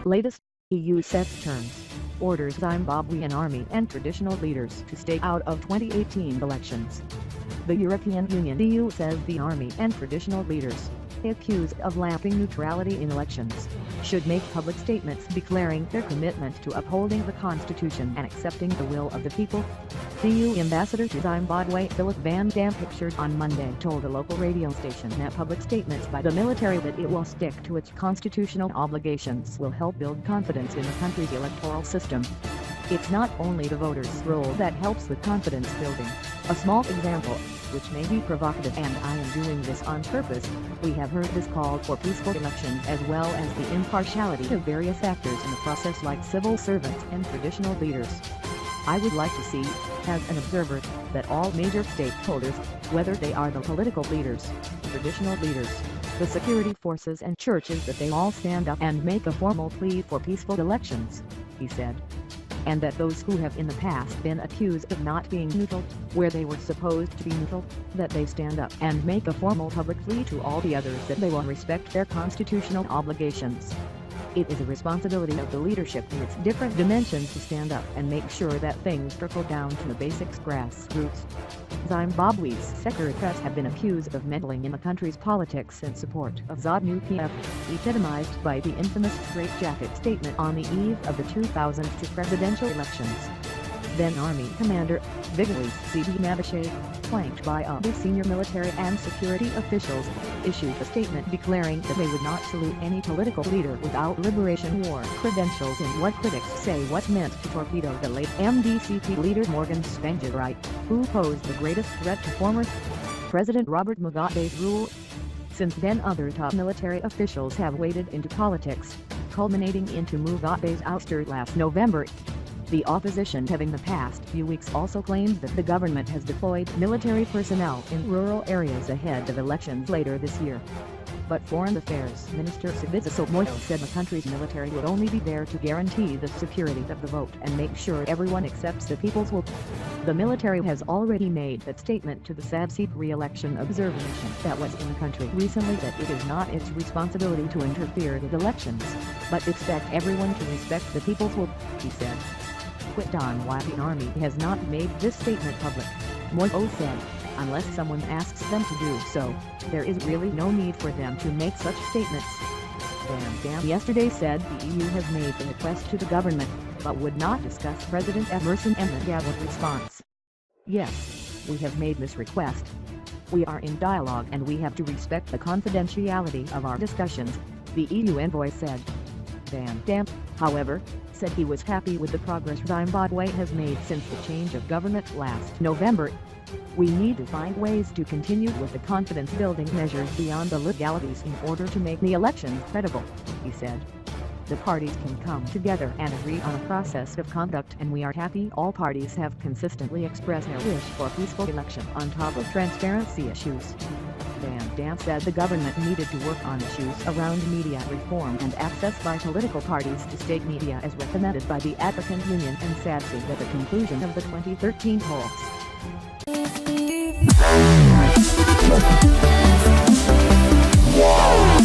Latest, EU sets terms, orders Zimbabwean army and traditional leaders to stay out of 2018 elections. The European Union (EU) says the army and traditional leaders, accused of lacking neutrality in elections, should make public statements declaring their commitment to upholding the constitution and accepting the will of the people. The EU ambassador to Zimbabwe Phillipe Van Damme, pictured on Monday, told a local radio station that public statements by the military that it will stick to its constitutional obligations will help build confidence in the country's electoral system. It's not only the voters' role that helps with confidence building. A small example, which may be provocative and I am doing this on purpose, we have heard this call for peaceful elections as well as the impartiality of various actors in the process like civil servants and traditional leaders. I would like to see, as an observer, that all major stakeholders, whether they are the political leaders, traditional leaders, the security forces and churches, that they all stand up and make a formal plea for peaceful elections, he said. And that those who have in the past been accused of not being neutral, where they were supposed to be neutral, that they stand up and make a formal public plea to all the others that they will respect their constitutional obligations. It is a responsibility of the leadership in its different dimensions to stand up and make sure that things trickle down to the basics grassroots. Zimbabwe's securities have been accused of meddling in the country's politics in support of ZANU-PF, epitomized by the infamous straitjacket statement on the eve of the 2002 presidential elections. Then Army Commander Zimbabwe's C.D. Mabushe, flanked by other senior military and security officials, issued a statement declaring that they would not salute any political leader without Liberation War credentials in what critics say was meant to torpedo the late MDCP leader Morgan Tsvangirai, who posed the greatest threat to former President Robert Mugabe's rule. Since then, other top military officials have waded into politics, culminating into Mugabe's ouster last November. The opposition have in the past few weeks also claimed that the government has deployed military personnel in rural areas ahead of elections later this year. But Foreign Affairs Minister Sibusiso Moyo said the country's military would only be there to guarantee the security of the vote and make sure everyone accepts the people's will. The military has already made that statement to the SADC re-election observation that was in the country recently, that it is not its responsibility to interfere with elections, but expect everyone to respect the people's will, he said. On why the army has not made this statement public, Moyo said, unless someone asks them to do so, there is really no need for them to make such statements. Van Damme yesterday said the EU has made the request to the government, but would not discuss President Emerson Mnangagwa's response. Yes, we have made this request. We are in dialogue and we have to respect the confidentiality of our discussions, the EU envoy said. Van Damme, however, said he was happy with the progress Zimbabwe has made since the change of government last November. We need to find ways to continue with the confidence-building measures beyond the legalities in order to make the elections credible, he said. The parties can come together and agree on a process of conduct, and we are happy all parties have consistently expressed their wish for a peaceful election on top of transparency issues. Van Damme said the government needed to work on issues around media reform and access by political parties to state media as recommended by the African Union and SADC at the conclusion of the 2013 polls. Wow.